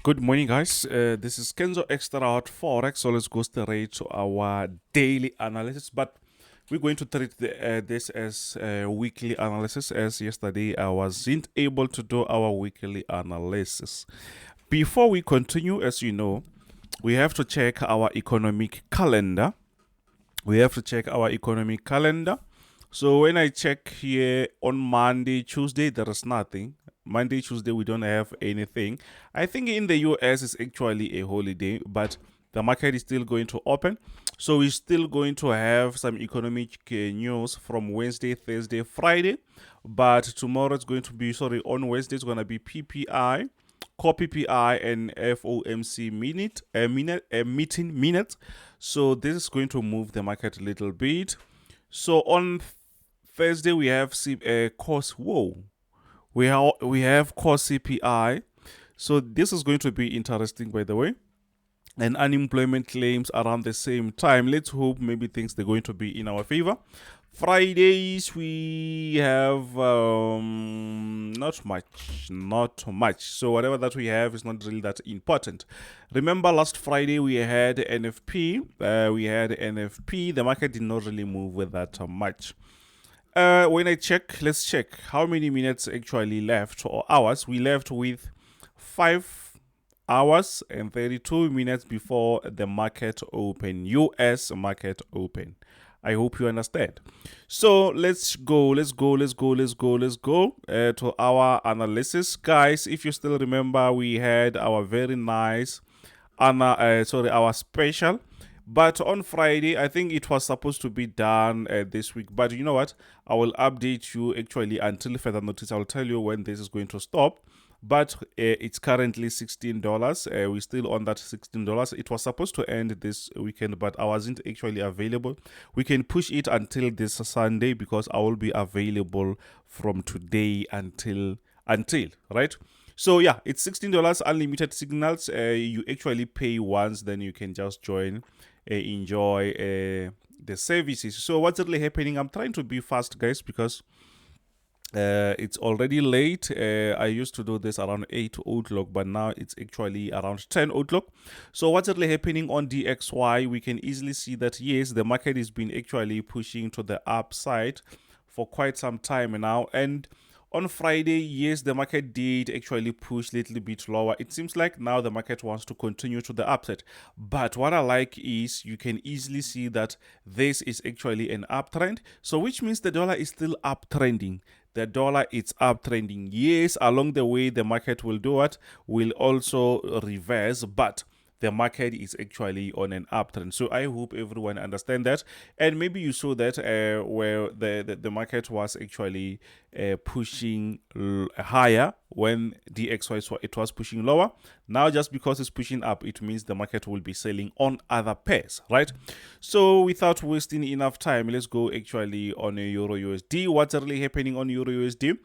Good morning, guys. This is Kenzo Xtrahot Forex. So let's go straight to our daily analysis. But we're going to treat this as weekly analysis, as yesterday I wasn't able to do our weekly analysis. Before we continue, as you know, we have to check our economic calendar. So when I check here on Monday, Tuesday, there is nothing. Monday, Tuesday, we don't have anything. I think in the US it's actually a holiday, but the market is still going to open. So we're still going to have some economic news from Wednesday, Thursday, Friday. But tomorrow it's going to be, on Wednesday it's going to be PPI, core PPI, and FOMC meeting minutes. So this is going to move the market a little bit. So on Thursday we have course. We have core CPI. So this is going to be interesting, by the way. And unemployment claims around the same time. Let's hope maybe things they're going to be in our favor. Fridays we have not much. So whatever that we have is not really that important. Remember last Friday we had NFP. The market did not really move with that much. When I check, let's check how many minutes actually left, or hours. We left with 5 hours and 32 minutes before the market open, US market open. I hope you understand. So let's go to our analysis, guys. If you still remember, we had our very nice our special. But on Friday, I think it was supposed to be done this week. But you know what? I will update you actually until further notice. I'll tell you when this is going to stop. But it's currently $16. We're still on that $16. It was supposed to end this weekend, but I wasn't actually available. We can push it until this Sunday because I will be available from today until right? So yeah, it's $16, unlimited signals. You actually pay once, then you can just join, enjoy the services. So what's really happening? I'm trying to be fast, guys, because it's already late. I used to do this around 8 o'clock, but now it's actually around 10 o'clock. So what's really happening on DXY? We can easily see that yes, the market has been actually pushing to the upside for quite some time now. And on Friday, yes, the market did actually push a little bit lower. It seems like now the market wants to continue to the upside. But what I like is you can easily see that this is actually an uptrend. So which means the dollar is still uptrending. The dollar is uptrending. Yes, along the way, the market will do what? Will also reverse, but the market is actually on an uptrend. So I hope everyone understand that. And maybe you saw that where the market was actually pushing higher when DXY it was pushing lower. Now just because it's pushing up, it means the market will be selling on other pairs, right? So without wasting enough time, let's go actually on a Euro USD. What's really happening on Euro USD?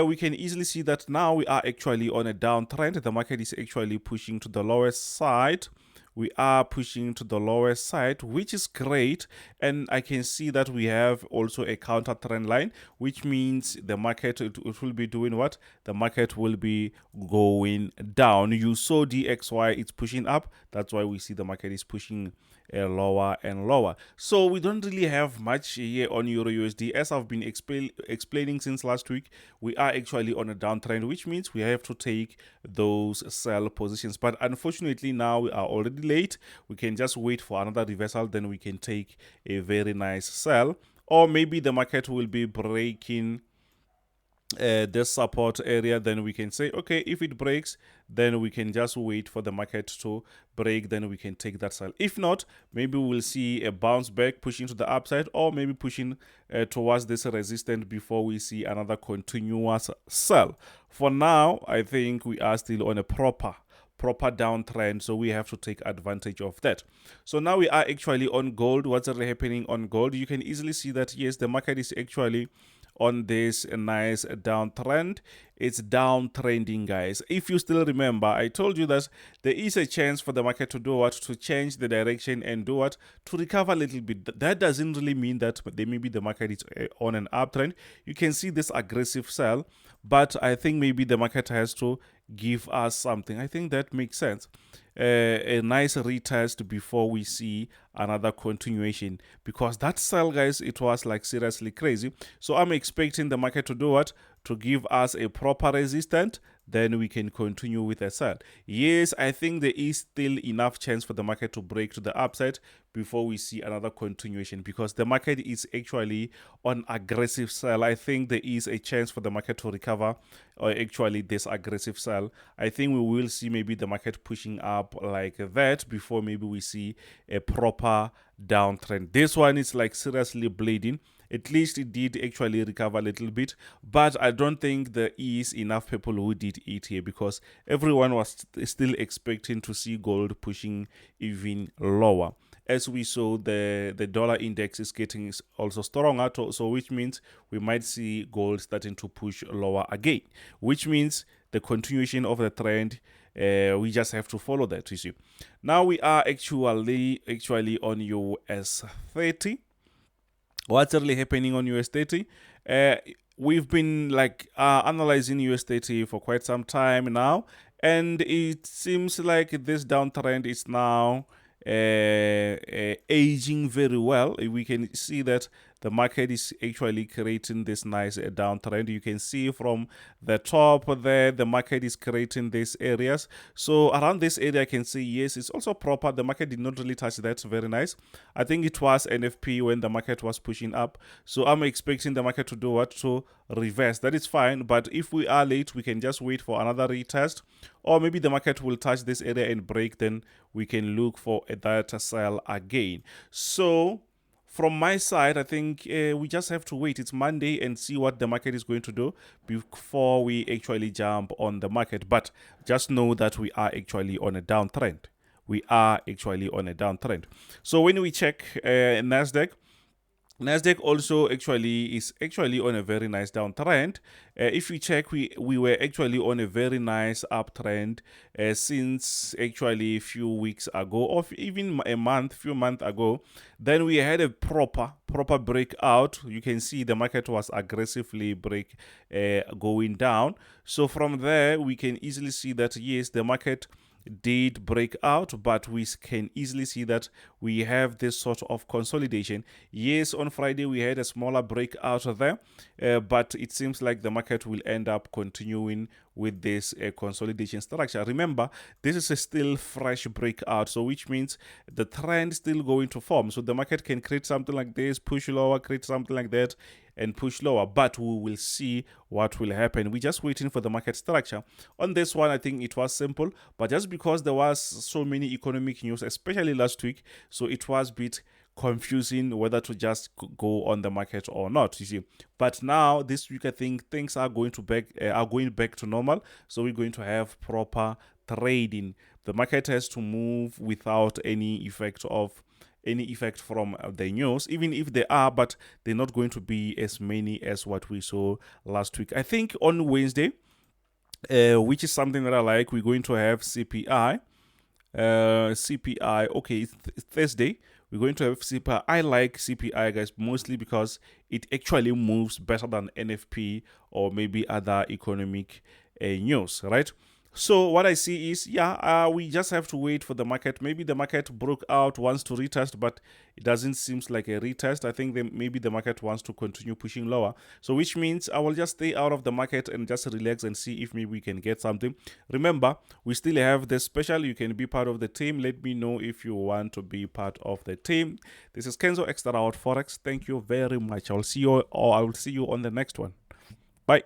We can easily see that now we are actually on a downtrend. The market is actually pushing to the lowest side. We are pushing to the lowest side, which is great. And I can see that we have also a counter trend line, which means the market it will be doing what? The market will be going down. You saw DXY, it's pushing up. That's why we see the market is pushing lower and lower. So we don't really have much here on Euro USD. As I've been explaining since last week, we are actually on a downtrend, which means we have to take those sell positions. But unfortunately, now we are already late. We can just wait for another reversal, then we can take a very nice sell. Or maybe the market will be breaking this support area, then we can say, okay, if it breaks, then we can just wait for the market to break, then we can take that sell. If not, maybe we'll see a bounce back pushing to the upside, or maybe pushing towards this resistance before we see another continuous sell. For now, I think we are still on a proper downtrend, so we have to take advantage of that. So now we are actually on gold. What's really happening on gold? You can easily see that yes, the market is actually on this nice downtrend. It's downtrending, guys. If you still remember, I told you that there is a chance for the market to do what? To change the direction and do what? To recover a little bit. That doesn't really mean that maybe the market is on an uptrend. You can see this aggressive sell, but I think maybe the market has to give us something. I think that makes sense. A nice retest before we see another continuation, because that sell, guys, it was like seriously crazy. So I'm expecting the market to do what? To give us a proper resistance, then we can continue with a sell. Yes, I think there is still enough chance for the market to break to the upside before we see another continuation, because the market is actually on aggressive sell. I think there is a chance for the market to recover, or actually this aggressive sell. I think we will see maybe the market pushing up like that before maybe we see a proper downtrend. This one is like seriously bleeding. At least it did actually recover a little bit, but I don't think there is enough people who did it here, because everyone was still expecting to see gold pushing even lower. As we saw, the dollar index is getting also stronger, so which means we might see gold starting to push lower again, which means the continuation of the trend. We just have to follow that, you see. Now we are actually on US30. What's really happening on US30? We've been like analyzing US30 for quite some time now, and it seems like this downtrend is now aging very well. We can see that the market is actually creating this nice downtrend. You can see from the top there, the market is creating these areas. So around this area, I can see, yes, it's also proper. The market did not really touch that. Very nice. I think it was NFP when the market was pushing up. So I'm expecting the market to do what? To reverse. That is fine. But if we are late, we can just wait for another retest. Or maybe the market will touch this area and break. Then we can look for that sell again. So from my side, I think we just have to wait. It's Monday and see what the market is going to do before we actually jump on the market. But just know that we are actually on a downtrend. We are actually on a downtrend. So when we check Nasdaq also actually is on a very nice downtrend. If we check, we were actually on a very nice uptrend since actually a few weeks ago, or even few months ago. Then we had a proper breakout. You can see the market was aggressively going down. So from there, we can easily see that yes, the market did break out, but we can easily see that we have this sort of consolidation. Yes, on Friday we had a smaller breakout there, but it seems like the market will end up continuing with this consolidation structure. Remember, this is a still fresh breakout, so which means the trend is still going to form. So the market can create something like this, push lower, create something like that, and push lower, but we will see what will happen. We're just waiting for the market structure. On this one, I think it was simple, but just because there was so many economic news, especially last week, so it was a bit confusing whether to just go on the market or not, you see. But now this week, I think things are going back to normal, so we're going to have proper trading. The market has to move without any effect from the news, even if they are, but they're not going to be as many as what we saw last week. I think on Wednesday, which is something that I like, we're going to have CPI. Okay, it's Thursday. We're going to have CPI. I like CPI, guys, mostly because it actually moves better than NFP or maybe other economic news, right? So what I see is, we just have to wait for the market. Maybe the market broke out, wants to retest, but it doesn't seem like a retest. I think maybe the market wants to continue pushing lower. So which means I will just stay out of the market and just relax and see if maybe we can get something. Remember, we still have the special. You can be part of the team. Let me know if you want to be part of the team. This is Kenzo Xtrahot Forex. Thank you very much. I will see you on the next one. Bye.